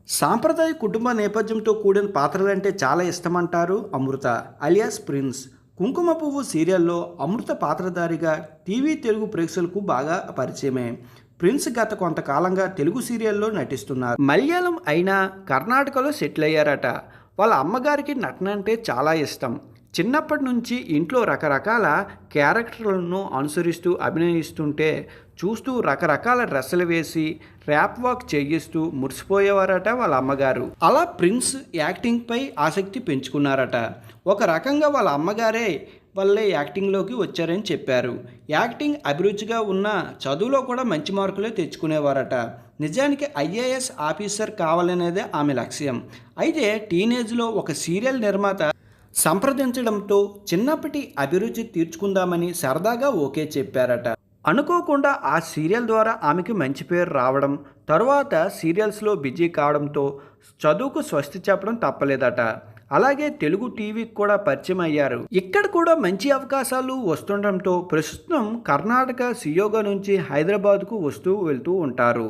సాంప్రదాయ కుటుంబ నేపథ్యంతో కూడిన పాత్రలంటే చాలా ఇష్టమంటారు అమృత అలియాస్ ప్రిన్స్. కుంకుమ పువ్వు సీరియల్లో అమృత పాత్రధారిగా టీవీ తెలుగు ప్రేక్షకులకు బాగా పరిచయమే. ప్రిన్స్ గత కొంతకాలంగా తెలుగు సీరియల్లో నటిస్తున్నారు. మలయాళం అయినా కర్ణాటకలో సెటిల్ అయ్యారట. వాళ్ళ అమ్మగారికి నటన అంటే చాలా ఇష్టం. చిన్నప్పటి నుంచి ఇంట్లో రకరకాల క్యారెక్టర్లను అనుసరిస్తూ అభినయిస్తుంటే చూస్తూ రకరకాల డ్రెస్సులు వేసి ర్యాప్ వాక్ చేయిస్తూ మురిసిపోయేవారట వాళ్ళ అమ్మగారు. అలా ప్రిన్స్ యాక్టింగ్పై ఆసక్తి పెంచుకున్నారట. ఒక రకంగా వాళ్ళ అమ్మగారే వల్లే యాక్టింగ్లోకి వచ్చారని చెప్పారు. యాక్టింగ్ అభిరుచిగా ఉన్న చదువులో కూడా మంచి మార్కులే తెచ్చుకునేవారట. నిజానికి ఐఏఎస్ ఆఫీసర్ కావాలనేదే ఆమె లక్ష్యం. అయితే టీనేజ్లో ఒక సీరియల్ నిర్మాత సంప్రదించడంతో చిన్నప్పటి అభిరుచి తీర్చుకుందామని సరదాగా ఓకే చెప్పారట. అనుకోకుండా ఆ సీరియల్ ద్వారా ఆమెకి మంచి పేరు రావడం, తరువాత సీరియల్స్లో బిజీ కావడంతో చదువుకు స్వస్తి చెప్పడం తప్పలేదట. అలాగే తెలుగు టీవీకి కూడా పరిచయం అయ్యారు. ఇక్కడ కూడా మంచి అవకాశాలు వస్తుండటంతో ప్రస్తుతం కర్ణాటక సియోగా నుంచి హైదరాబాద్కు వస్తూ వెళ్తూ ఉంటారు.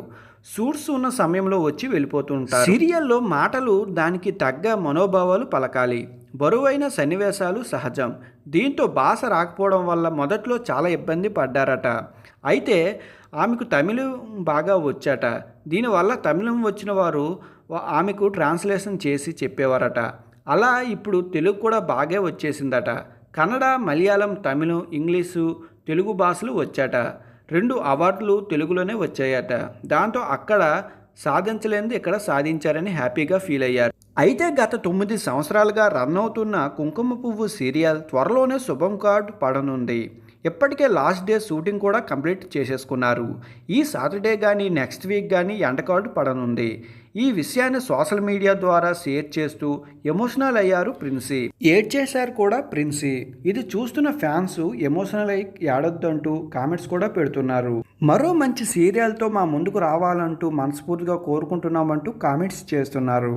షూట్స్ ఉన్న సమయంలో వచ్చి వెళ్ళిపోతూ ఉంటారు. సీరియల్లో మాటలు దానికి తగ్గ మనోభావాలు పలకాలి. బరువైన సన్నివేశాలు సహజం. దీంతో భాష రాకపోవడం వల్ల మొదట్లో చాలా ఇబ్బంది పడ్డారట. అయితే ఆమెకు తమిళం బాగా వచ్చాట. దీనివల్ల తమిళం వచ్చిన వారు ఆమెకు ట్రాన్స్లేషన్ చేసి చెప్పేవారట. అలా ఇప్పుడు తెలుగు కూడా బాగా వచ్చేసిందట. కన్నడ, మలయాళం, తమిళం, ఇంగ్లీషు, తెలుగు భాషలు వచ్చాట. 2 అవార్డులు తెలుగులోనే వచ్చాయట. దాంతో అక్కడ సాధించలేనిది ఇక్కడ సాధించారని హ్యాపీగా ఫీల్ అయ్యారు. అయితే గత 9 సంవత్సరాలుగా రన్ అవుతున్న కుంకుమ పువ్వు సీరియల్ త్వరలోనే శుభం కార్డు పడనుంది. ఇప్పటికే లాస్ట్ డే షూటింగ్ కూడా కంప్లీట్ చేసేసుకున్నారు. ఈ సాటర్డే కానీ నెక్స్ట్ వీక్ కానీ ఎండ్ కార్డు పడనుంది. ఈ విషయాన్ని సోషల్ మీడియా ద్వారా షేర్ చేస్తూ ఎమోషనల్ అయ్యారు ప్రిన్సీ. ఏడ్ చేశారు కూడా ప్రిన్సీ. ఇది చూస్తున్న ఫ్యాన్స్ ఎమోషనల్ అయి ఏడొద్దంటూ కామెంట్స్ కూడా పెడుతున్నారు. మరో మంచి సీరియల్తో మా ముందుకు రావాలంటూ మనస్ఫూర్తిగా కోరుకుంటున్నామంటూ కామెంట్స్ చేస్తున్నారు.